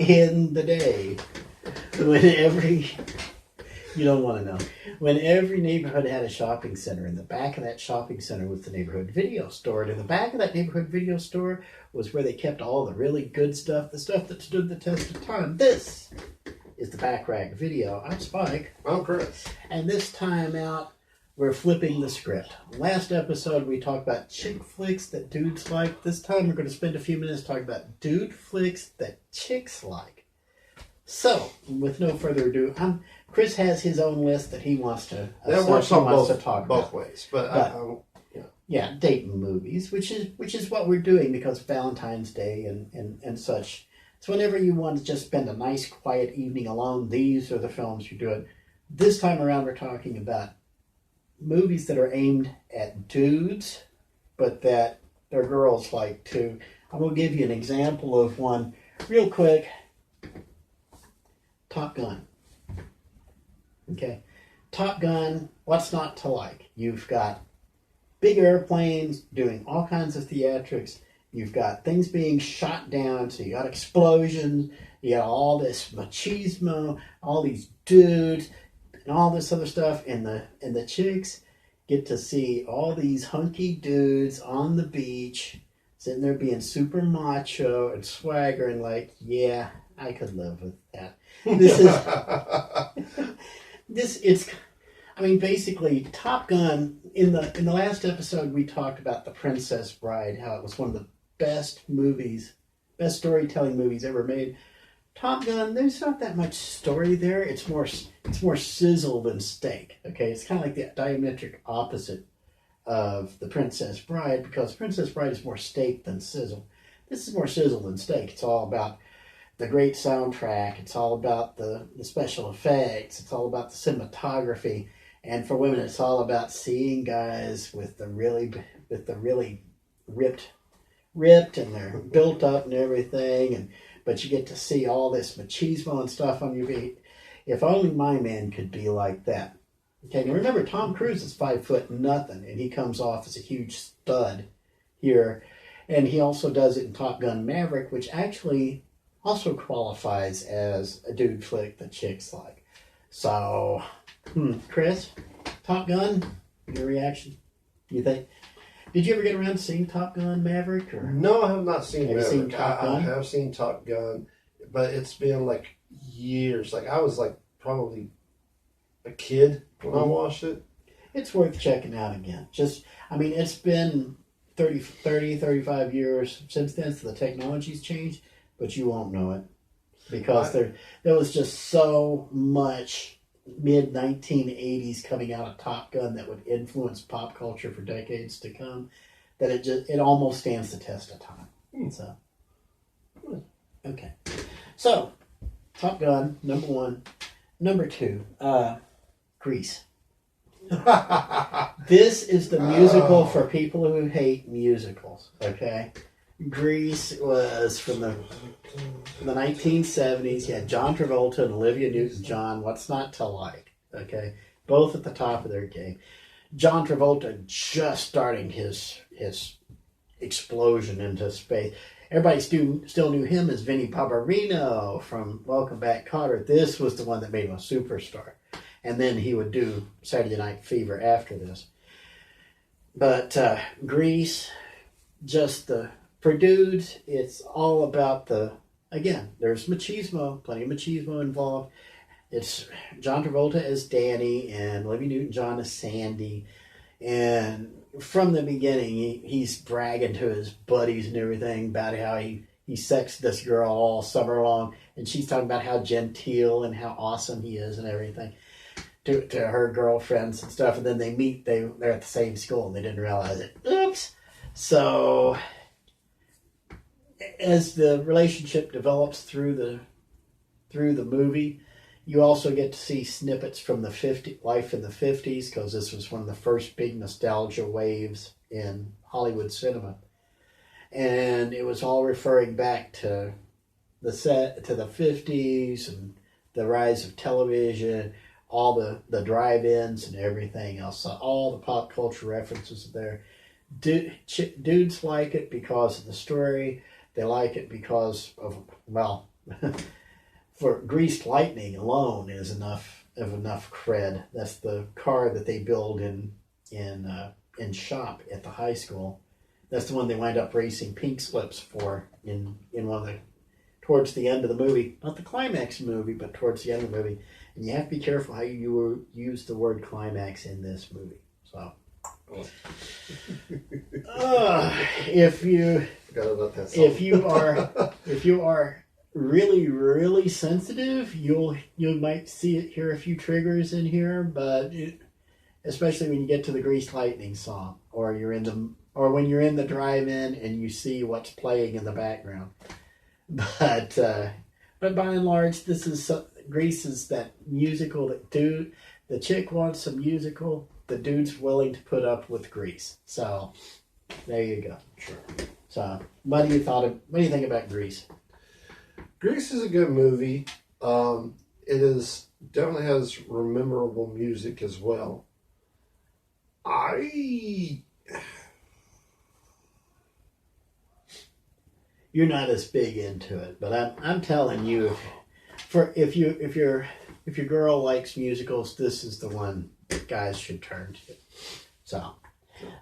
in the day, when you don't want to know, when every neighborhood had a shopping center, in the back of that shopping center was the neighborhood video store, and in the back of that neighborhood video store was where they kept all the really good stuff, the stuff that stood the test of time. This is the Back Rack Video. I'm Spike. I'm Chris. And this time out, we're flipping the script. Last episode, we talked about chick flicks that dudes like. This time, we're going to spend a few minutes talking about dude flicks that chicks like. So, with no further ado, Chris has his own list that he wants to talk both ways. But yeah, dating movies, which is what we're doing because Valentine's Day and such. So whenever you want to just spend a nice, quiet evening alone, these are the films you're doing. This time around, we're talking about movies that are aimed at dudes, but that their girls like too. I'm going to give you an example of one real quick. Top Gun. Okay. Top Gun, what's not to like? You've got big airplanes doing all kinds of theatrics. You've got things being shot down, so you got explosions, you got all this machismo, all these dudes, and all this other stuff, and the chicks get to see all these hunky dudes on the beach, sitting there being super macho and swaggering like, yeah, I could live with that. Basically, Top Gun, in the last episode, we talked about The Princess Bride, how it was one of the best storytelling movies ever made. Top Gun, there's not that much story there. It's more sizzle than steak. Okay, it's kind of like the diametric opposite of The Princess Bride, because Princess Bride is more steak than sizzle. This is more sizzle than steak. It's all about the great soundtrack. It's all about the special effects. It's all about the cinematography. And for women, it's all about seeing guys with the really ripped and they're built up and everything. But you get to see all this machismo and stuff on your feet. If only my man could be like that. Okay, now remember, Tom Cruise is 5'0" and he comes off as a huge stud here. And he also does it in Top Gun Maverick, which actually also qualifies as a dude flick that chicks like. So, Chris, Top Gun, your reaction? You think? Did you ever get around to seeing Top Gun Maverick? Or? No, I have not seen Maverick. Have you seen Top Gun? I have seen Top Gun, but it's been like years. Like I was like probably a kid when I watched it. It's worth checking out again. It's been 35 years since then, so the technology's changed, but you won't know it because there was just so much mid-1980s coming out of Top Gun that would influence pop culture for decades to come, that it almost stands the test of time. So, okay. So, Top Gun, number one. Number two, Grease. This is the musical for people who hate musicals, okay? Grease was from the 1970s. You had John Travolta and Olivia Newton-John. What's not to like? Okay, both at the top of their game. John Travolta just starting his explosion into space. Everybody still knew him as Vinnie Barbarino from Welcome Back, Kotter. This was the one that made him a superstar. And then he would do Saturday Night Fever after this. But Grease, for dudes, it's all about there's machismo, plenty of machismo involved. It's John Travolta as Danny and Olivia Newton-John as Sandy. And from the beginning, he's bragging to his buddies and everything about how he sexed this girl all summer long. And she's talking about how genteel and how awesome he is and everything to her girlfriends and stuff. And then they meet, they're at the same school and they didn't realize it. Oops. So as the relationship develops through the movie, you also get to see snippets from life in the 50s, because this was one of the first big nostalgia waves in Hollywood cinema. And it was all referring back to the 50s and the rise of television, all the drive-ins and everything else. So all the pop culture references are there. Dudes like it because of the story. They like it because of, for Greased Lightning alone is enough cred. That's the car that they build in shop at the high school. That's the one they wind up racing pink slips for in one of the towards the end of the movie, not the climax of the movie, but towards the end of the movie. And you have to be careful how you use the word climax in this movie. So, if you Forgot about that song. if you are really really sensitive, you might hear a few triggers in here, but especially when you get to the Greased Lightning song, or when you're in the drive-in and you see what's playing in the background. But by and large, Grease is that musical that the chick wants a musical, the dude's willing to put up with Grease. So there you go. Sure. So what do you think about Grease? Grease is a good movie. It definitely has memorable music as well. You're not as big into it, but I'm telling you, if your girl likes musicals, this is the one guys should turn to. So,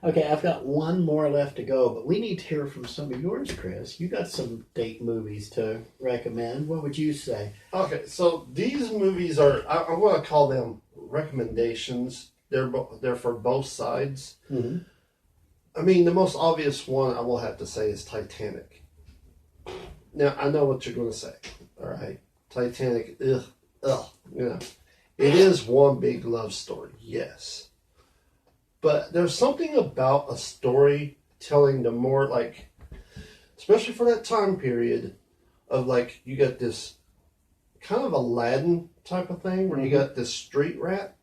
okay, I've got one more left to go, but we need to hear from some of yours, Chris. You got some date movies to recommend. What would you say? Okay, so these movies are, I'm going to call them recommendations. They're for both sides. Mm-hmm. I mean, the most obvious one I will have to say is Titanic. Now, I know what you're going to say. All right. Titanic, you know. It is one big love story, yes. But there's something about a story telling the more, like, especially for that time period, of, like, you got this kind of Aladdin type of thing, where you got this street rat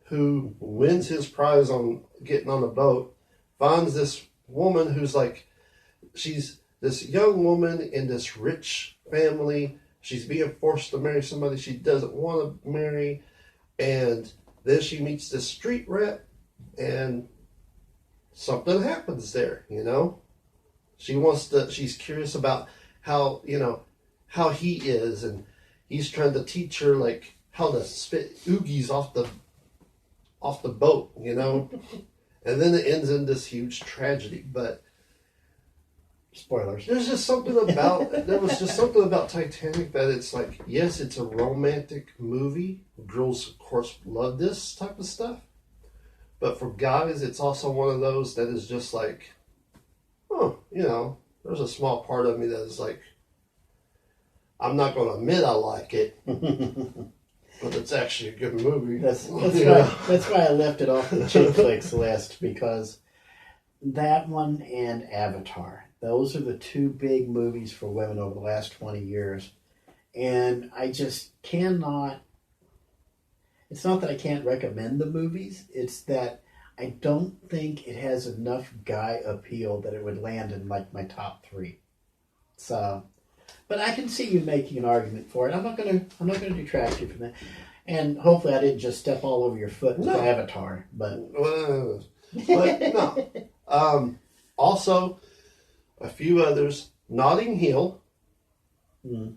who wins his prize on getting on a boat, finds this woman who's, like, she's this young woman in this rich family. She's being forced to marry somebody she doesn't want to marry. And then she meets this street rat, and something happens there, you know? She's curious about how he is, and he's trying to teach her, like, how to spit oogies off the boat, you know? And then it ends in this huge tragedy, but Spoilers. there was just something about Titanic that it's like, yes, it's a romantic movie. Girls, of course, love this type of stuff. But for guys, it's also one of those that is just like, there's a small part of me that is like, I'm not going to admit I like it, but it's actually a good movie. That's why I left it off the chick flicks list, because that one and Avatar. Those are the two big movies for women over the last 20 years. And I just cannot... It's not that I can't recommend the movies. It's that I don't think it has enough guy appeal that it would land in, like, my top 3. So... But I can see you making an argument for it. I'm not gonna detract you from that. And hopefully I didn't just step all over your foot with Avatar. But no. Also, a few others. Notting Hill.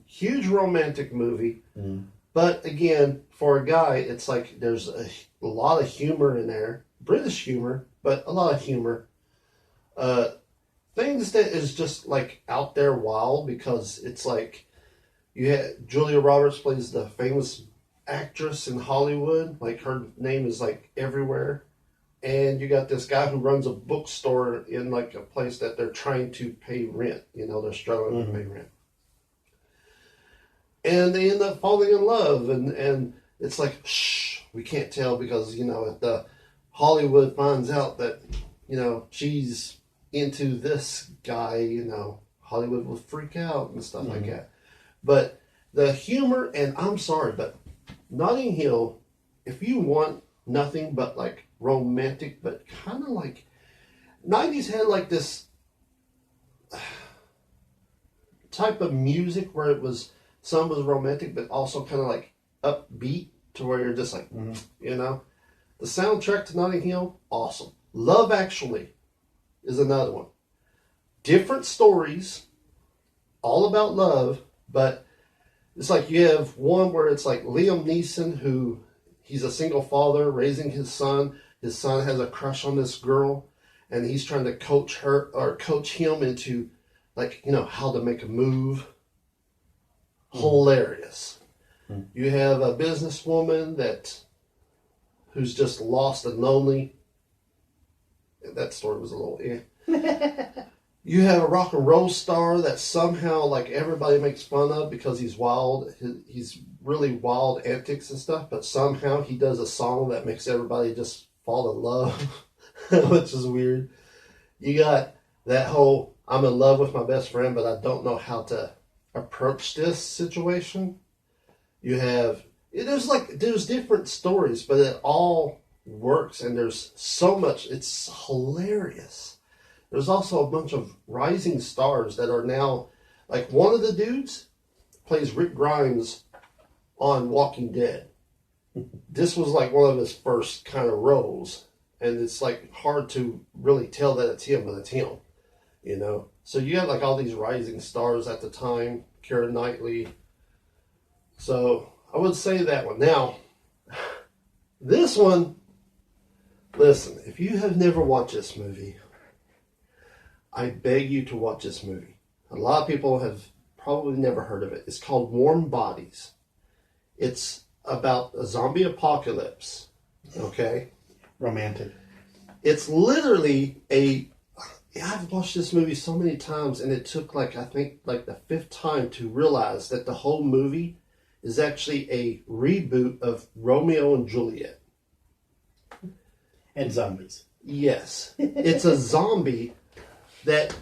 Huge romantic movie. But again, for a guy, it's like there's a lot of humor in there. British humor, but a lot of humor. Things that is just like out there wild, because it's like Julia Roberts plays the famous actress in Hollywood. Like, her name is like everywhere. And you got this guy who runs a bookstore in, like, a place that they're trying to pay rent. You know, they're struggling to pay rent. And they end up falling in love. And it's like, shh, we can't tell, because, if the Hollywood finds out that, she's into this guy, Hollywood will freak out and stuff like that. But the humor, and I'm sorry, but Notting Hill, if you want nothing but, like, romantic, but kind of like 90s had like this type of music where some was romantic but also kind of like upbeat, to where you're just like, the soundtrack to Notting Hill, awesome. Love Actually is another one. Different stories, all about love, but It's like you have one where it's like Liam Neeson, who he's a single father raising his son. His son has a crush on this girl, and he's trying to coach her or coach him into, like, how to make a move. Hilarious. You have a businesswoman who's just lost and lonely. That story was a little You have a rock and roll star that somehow, like, everybody makes fun of because he's wild. He's really wild antics and stuff, but somehow he does a song that makes everybody just fall in love, which is weird. You got that whole, I'm in love with my best friend, but I don't know how to approach this situation. You have, there's different stories, but it all works, and there's so much, it's hilarious. There's also a bunch of rising stars that are now, like, one of the dudes plays Rick Grimes on Walking Dead. This was like one of his first kind of roles, and it's like hard to really tell that it's him, but it's him, So you had like all these rising stars at the time, Keira Knightley. So I would say that one. Now, this one, listen, if you have never watched this movie, I beg you to watch this movie. A lot of people have probably never heard of it. It's called Warm Bodies. It's about a zombie apocalypse. Okay? Romantic. It's literally I've watched this movie so many times, and it took I think the fifth time to realize that the whole movie is actually a reboot of Romeo and Juliet. And zombies. Yes. It's a zombie that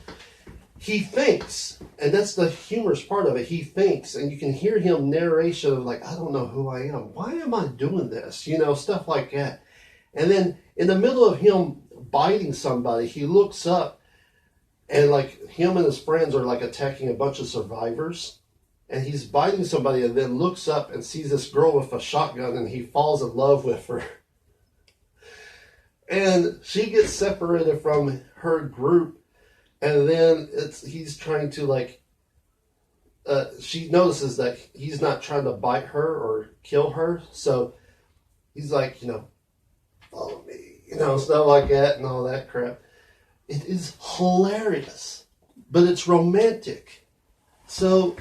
he thinks, and that's the humorous part of it. He thinks, and you can hear him narration of I don't know who I am. Why am I doing this? Stuff like that. And then in the middle of him biting somebody, he looks up, and him and his friends are attacking a bunch of survivors. And he's biting somebody, and then looks up and sees this girl with a shotgun, and he falls in love with her. And she gets separated from her group. And then he's trying to she notices that he's not trying to bite her or kill her. So he's follow me, stuff like that and all that crap. It is hilarious, but it's romantic. So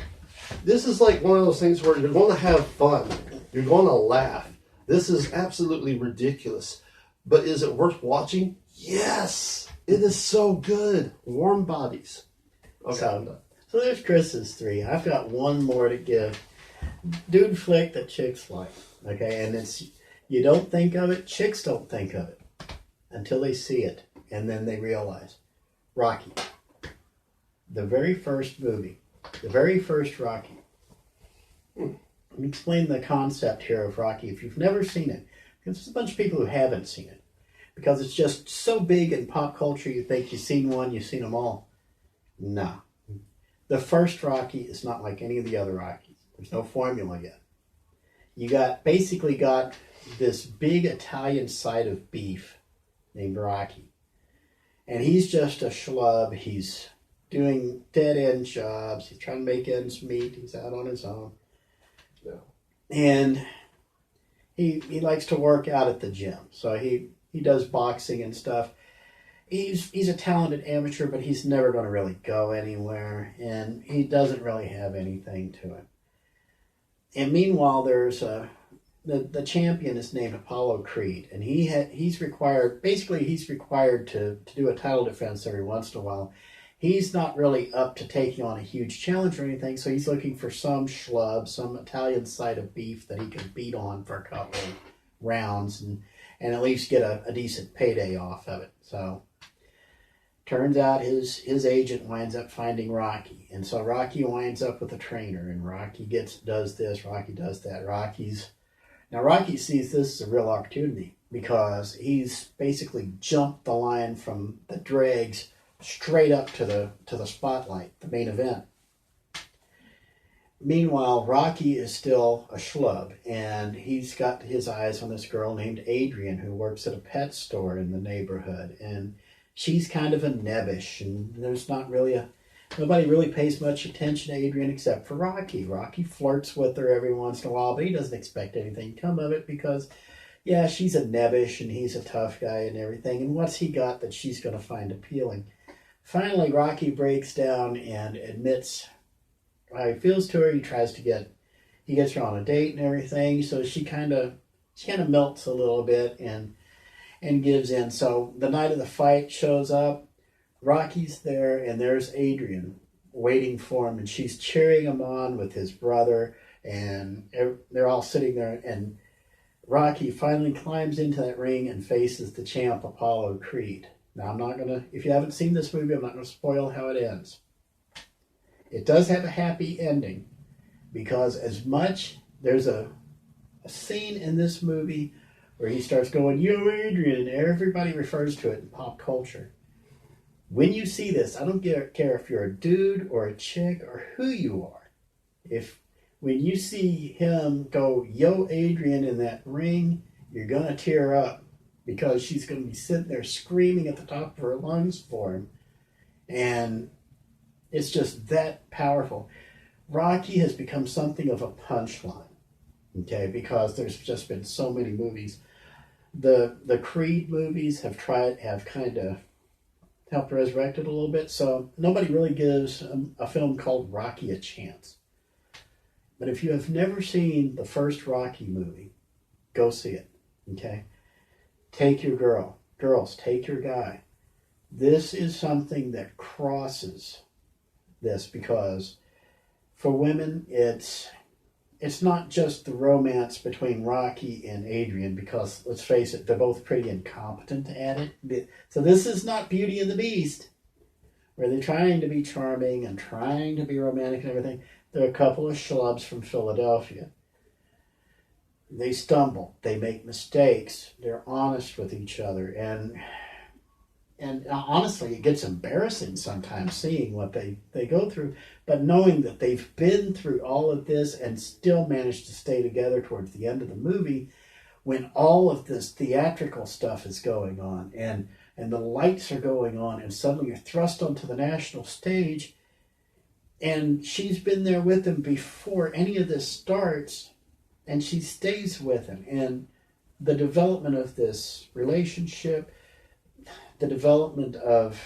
this is one of those things where you're going to have fun. You're going to laugh. This is absolutely ridiculous. But is it worth watching? Yes. It is so good. Warm Bodies. Okay, I'm done. So there's Chris's 3. I've got one more to give. Dude flick that chicks like. Okay, and it's, you don't think of it, chicks don't think of it until they see it, and then they realize. Rocky. The very first movie. The very first Rocky. Let me explain the concept here of Rocky if you've never seen it. Because there's a bunch of people who haven't seen it. Because it's just so big in pop culture, you think you've seen one, you've seen them all. No. The first Rocky is not like any of the other Rockies. There's no formula yet. You basically got this big Italian side of beef named Rocky. And he's just a schlub. He's doing dead-end jobs. He's trying to make ends meet. He's out on his own. Yeah. And he likes to work out at the gym. So he does boxing and stuff. He's a talented amateur, but he's never going to really go anywhere, and he doesn't really have anything to him. And meanwhile, there's the champion is named Apollo Creed, and he's required to do a title defense every once in a while. He's not really up to taking on a huge challenge or anything, so he's looking for some schlub, some Italian side of beef that he can beat on for a couple of rounds and at least get a decent payday off of it. So turns out his agent winds up finding Rocky. And so Rocky winds up with a trainer, and Rocky does this, Rocky does that. Rocky sees this as a real opportunity because he's basically jumped the line from the dregs straight up to the spotlight, the main event. Meanwhile, Rocky is still a schlub, and he's got his eyes on this girl named Adrian who works at a pet store in the neighborhood, and she's kind of a nebbish, and there's not really Nobody really pays much attention to Adrian except for Rocky. Rocky flirts with her every once in a while, but he doesn't expect anything to come of it because, yeah, she's a nebbish and he's a tough guy and everything. And what's he got that she's going to find appealing? Finally, Rocky breaks down and admits how he feels to her. He gets her on a date and everything. So she kind of melts a little bit and gives in. So the night of the fight shows up. Rocky's there, and there's Adrian waiting for him, and she's cheering him on with his brother, and they're all sitting there, and Rocky finally climbs into that ring and faces the champ, Apollo Creed. Now, I'm not going to, if you haven't seen this movie, I'm not going to spoil how it ends. It does have a happy ending, because as much, there's a scene in this movie where he starts going, "Yo, Adrian," and everybody refers to it in pop culture. When you see this, I don't care if you're a dude or a chick or who you are. When you see him go, "Yo, Adrian," in that ring, you're going to tear up because she's going to be sitting there screaming at the top of her lungs for him. And it's just that powerful. Rocky has become something of a punchline, okay, because there's just been so many movies. The Creed movies have kind of helped resurrect it a little bit, so nobody really gives a film called Rocky a chance. But if you have never seen the first Rocky movie, go see it, okay? Take your girls, take your guy. This is something that crosses this, because for women, it's not just the romance between Rocky and Adrian, because let's face it, they're both pretty incompetent at it. So this is not Beauty and the Beast, where they're trying to be charming and trying to be romantic and everything. They're a couple of schlubs from Philadelphia. They stumble, they make mistakes, they're honest with each other, and honestly, it gets embarrassing sometimes seeing what they go through, but knowing that they've been through all of this and still managed to stay together towards the end of the movie, when all of this theatrical stuff is going on and the lights are going on, and suddenly you're thrust onto the national stage, and she's been there with him before any of this starts, and she stays with him, and the development of this relationship, the development of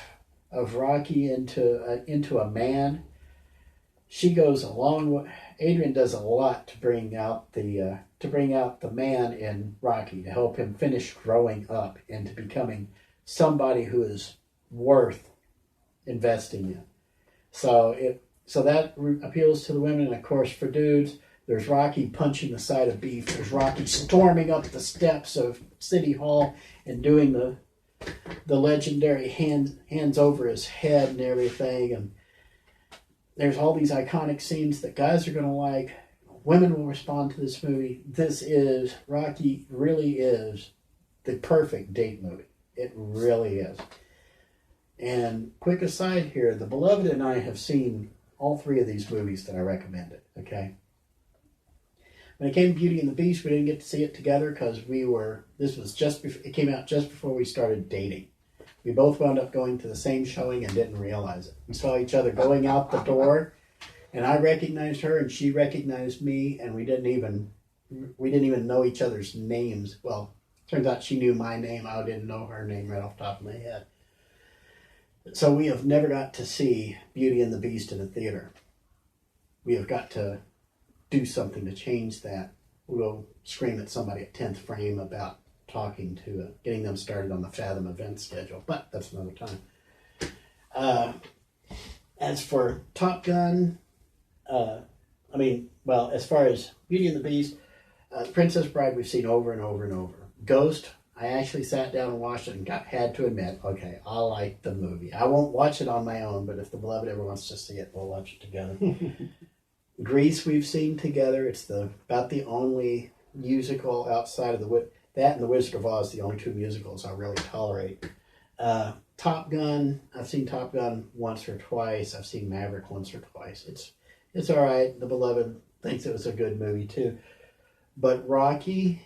Rocky into a man. She goes a long way. Adrian does a lot to bring out the man in Rocky, to help him finish growing up into becoming somebody who is worth investing in. So that appeals to the women, and of course for dudes, there's Rocky punching the side of beef. There's Rocky storming up the steps of City Hall and doing the legendary hands over his head and everything. And there's all these iconic scenes that guys are going to like. Women will respond to this movie. Rocky really is the perfect date movie. It really is. And quick aside here, the beloved and I have seen all three of these movies that I recommended, okay? When it came to Beauty and the Beast, we didn't get to see it together because it came out just before we started dating. We both wound up going to the same showing and didn't realize it. We saw each other going out the door, and I recognized her and she recognized me, and we didn't even know each other's names. Well, turns out she knew my name. I didn't know her name right off the top of my head. So we have never got to see Beauty and the Beast in a theater. We have got to do something to change that. We'll scream at somebody at 10th frame about getting them started on the Fathom event schedule, but that's another time. As for Top Gun, as far as Beauty and the Beast, Princess Bride we've seen over and over and over. Ghost, I actually sat down and watched it and had to admit, okay, I like the movie. I won't watch it on my own, but if the beloved ever wants to see it, we'll watch it together. Grease we've seen together. It's about the only musical outside of that and The Wizard of Oz, the only two musicals I really tolerate. Top Gun, I've seen Top Gun once or twice. I've seen Maverick once or twice. It's all right. The beloved thinks it was a good movie too. But Rocky,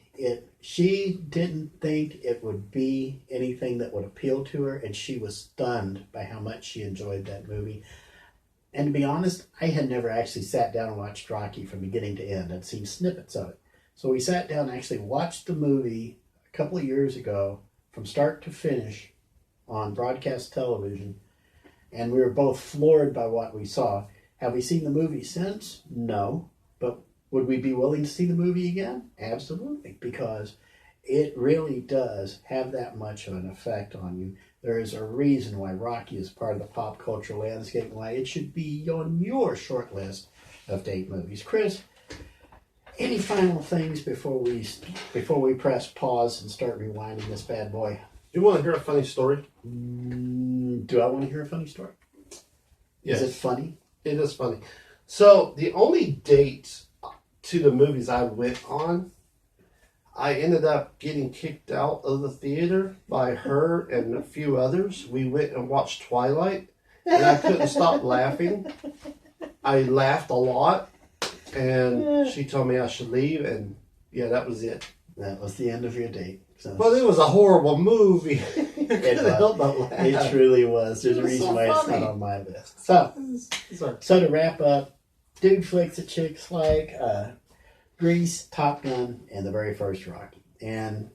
she didn't think it would be anything that would appeal to her, and she was stunned by how much she enjoyed that movie. And to be honest, I had never actually sat down and watched Rocky from beginning to end. I'd seen snippets of it. So we sat down and actually watched the movie a couple of years ago from start to finish on broadcast television. And we were both floored by what we saw. Have we seen the movie since? No. But would we be willing to see the movie again? Absolutely. Because it really does have that much of an effect on you. There is a reason why Rocky is part of the pop culture landscape and why it should be on your short list of date movies. Chris, any final things before we press pause and start rewinding this bad boy? You want to hear a funny story? Do I want to hear a funny story? Yes. Is it funny? It is funny. So the only date to the movies I went on, I ended up getting kicked out of the theater by her and a few others. We went and watched Twilight, and I couldn't stop laughing. I laughed a lot, and she told me I should leave, and yeah, that was it. That was the end of your date. So. Well, it was a horrible movie. It truly was. There's a reason why it's not on my list. So to wrap up, dude flicks that chicks like Grease, Top Gun, and the very first Rocky. And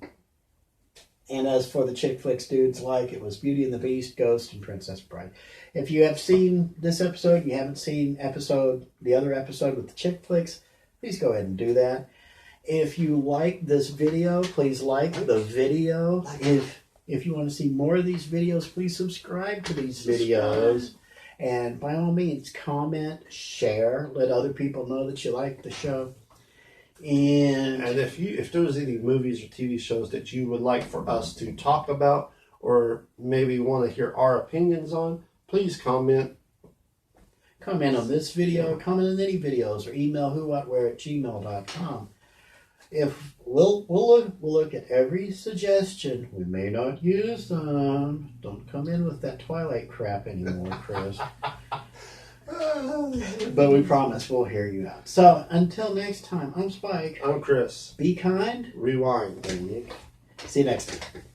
as for the chick flicks dudes like, it was Beauty and the Beast, Ghost, and Princess Bride. If you have seen this episode, you haven't seen the other episode with the chick flicks, please go ahead and do that. If you like this video, please like the video. If you want to see more of these videos, please subscribe to these videos. And by all means, comment, share, let other people know that you like the show. And if there's any movies or TV shows that you would like for us to talk about or maybe want to hear our opinions on, please comment. Comment on this video, comment on any videos, or email whowhatwhere@gmail.com. If we'll look at every suggestion. We may not use them. Don't come in with that Twilight crap anymore, Chris. But we promise we'll hear you out. So until next time, I'm Spike. I'm Chris. Be kind. Rewind. See you next time.